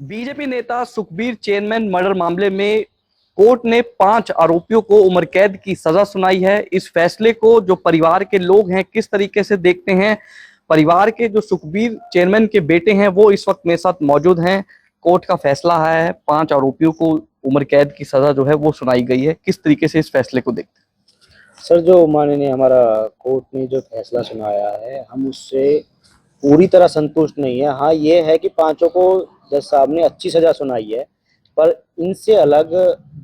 BJP नेता Sukhbir chairman murder मामले में कोर्ट ने 5 आरोपियों को उम्र कैद की सजा सुनाई है। इस फैसले को जो परिवार के लोग हैं किस तरीके से देखते हैं, परिवार के जो सुखबीर चेयरमैन के बेटे हैं वो इस वक्त मेरे साथ मौजूद हैं। कोर्ट का फैसला आया है, 5 आरोपियों को उम्र कैद की सजा जो है वो सुनाई गई है। किस तरीके से इस फैसले को देखते हैं? सर, जो माननीय हमारा कोर्ट ने जो फैसला सुनाया है, हम उससे पूरी तरह संतुष्ट नहीं है। हाँ, ये है कि पांचों को जज साहब ने अच्छी सजा सुनाई है, पर इनसे अलग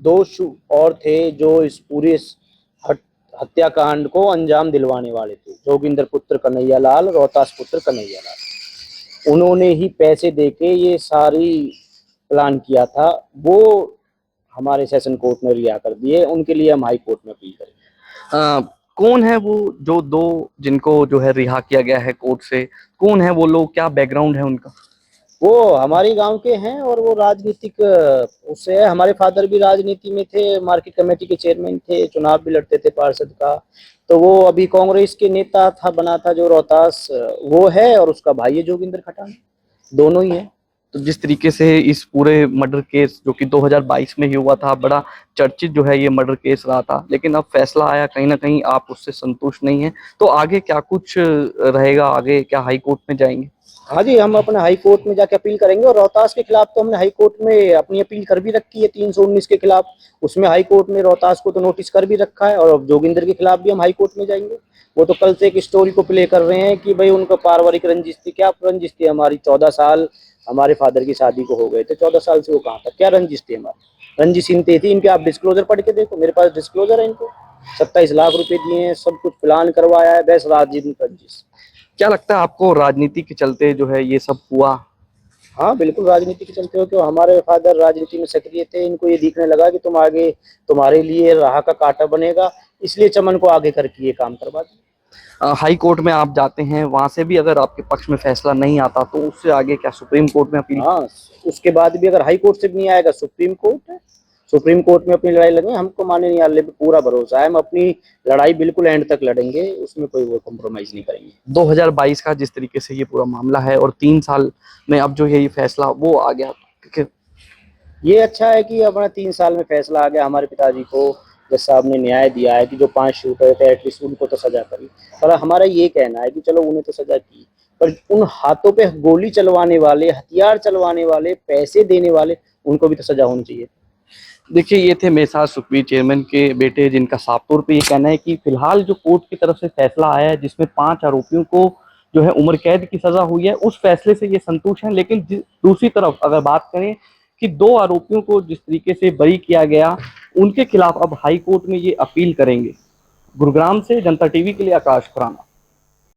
दो और थे जो इस पूरे हत्याकांड को अंजाम दिलवाने वाले थे। जोगिंदर पुत्र कन्हैया लाल, रोहतास पुत्र कन्हैया लाल, उन्होंने ही पैसे देके ये सारी प्लान किया था। वो हमारे सेशन कोर्ट ने रिहा कर दिए। उनके लिए हम हाई कोर्ट में अपील करेंगे। कौन है वो जो दो जिनको जो है रिहा किया गया है कोर्ट से? कौन है वो लोग, क्या बैकग्राउंड है उनका? वो हमारे गांव के हैं और वो राजनीतिक उससे है। हमारे फादर भी राजनीति में थे, मार्केट कमेटी के चेयरमैन थे, चुनाव भी लड़ते थे पार्षद का। तो वो अभी कांग्रेस के नेता था, बना था जो रोहतास, वो है। और उसका भाई है जोगिंदर खटान, दोनों ही है। तो जिस तरीके से इस पूरे मर्डर केस जो कि 2022 में ही हुआ था, बड़ा चर्चित जो है ये मर्डर केस रहा था, लेकिन अब फैसला आया, कहीं ना कहीं आप उससे संतुष्ट नहीं हैं। तो आगे क्या कुछ रहेगा? आगे क्या हाई कोर्ट में जाएंगे? हाँ जी, हम अपने हाई कोर्ट में जाके अपील करेंगे। और रोहतास के खिलाफ तो हमने हाई कोर्ट में अपनी अपील कर भी रखी है 319 के खिलाफ। उसमें हाई कोर्ट ने रोहतास को तो नोटिस कर भी रखा है। और अब जोगिंदर के खिलाफ भी हम हाई कोर्ट में जाएंगे। वो तो कल से एक स्टोरी को प्ले कर रहे हैं कि भाई उनको पारिवारिक रंजिश थी। क्या रंजिश थी हमारी? 14 साल हमारे फादर की शादी को हो गए थे। 14 साल से वो कहाँ था? क्या रंजिश थी हमारी? रंजिश इनते थी इनके। आप डिस्क्लोजर पढ़ के देखो, मेरे पास डिस्क्लोजर है इनको। 27 लाख रुपए दिए हैं, सब कुछ प्लान करवाया है, बस राजनीतिक रंजिश। क्या लगता है आपको, राजनीति के चलते जो है ये सब हुआ? हाँ बिल्कुल, राजनीति के चलते हो। क्यों? हमारे फादर राजनीति में सक्रिय थे। इनको ये दिखने लगा कि तुम आगे, तुम्हारे लिए राह का कांटा बनेगा, इसलिए चमन को आगे करके ये काम करवा दिया। हाई कोर्ट में आप जाते हैं, वहां से भी अगर आपके पक्ष में फैसला नहीं आता तो उससे आगे क्या सुप्रीम कोर्ट में अपील? हाँ, उसके बाद भी अगर हाई कोर्ट से भी नहीं आएगा, सुप्रीम कोर्ट है। सुप्रीम कोर्ट में अपनी लड़ाई लड़ेंगे। हमको माननीय न्यायालय पे पूरा भरोसा है। हम अपनी लड़ाई बिल्कुल एंड तक लड़ेंगे, उसमें कोई वो कॉम्प्रोमाइज नहीं करेंगे। 2022 का जिस तरीके से ये पूरा मामला है और 3 साल में अब जो है ये फैसला वो आ गया, क्योंकि ये अच्छा है कि अपना 3 साल में फैसला आ गया। हमारे पिताजी को जज साहब ने न्याय दिया है कि जो 5 शूटर थे एटलीस्ट उनको तो सजा करी। पर हमारा ये कहना है कि चलो उन्हें तो सजा की, पर उन हाथों पे गोली चलवाने वाले, हथियार चलवाने वाले, पैसे देने वाले, उनको भी तो सजा होनी चाहिए। देखिए, ये थे मेरे साथ सुखबीर चेयरमैन के बेटे, जिनका साफ तौर पे ये कहना है कि फिलहाल जो कोर्ट की तरफ से फैसला आया है जिसमें 5 आरोपियों को जो है उम्र कैद की सजा हुई है, उस फैसले से ये संतुष्ट हैं। लेकिन दूसरी तरफ अगर बात करें कि 2 आरोपियों को जिस तरीके से बरी किया गया, उनके खिलाफ अब हाई कोर्ट में ये अपील करेंगे। गुरुग्राम से जनता टीवी के लिए आकाश खुराना।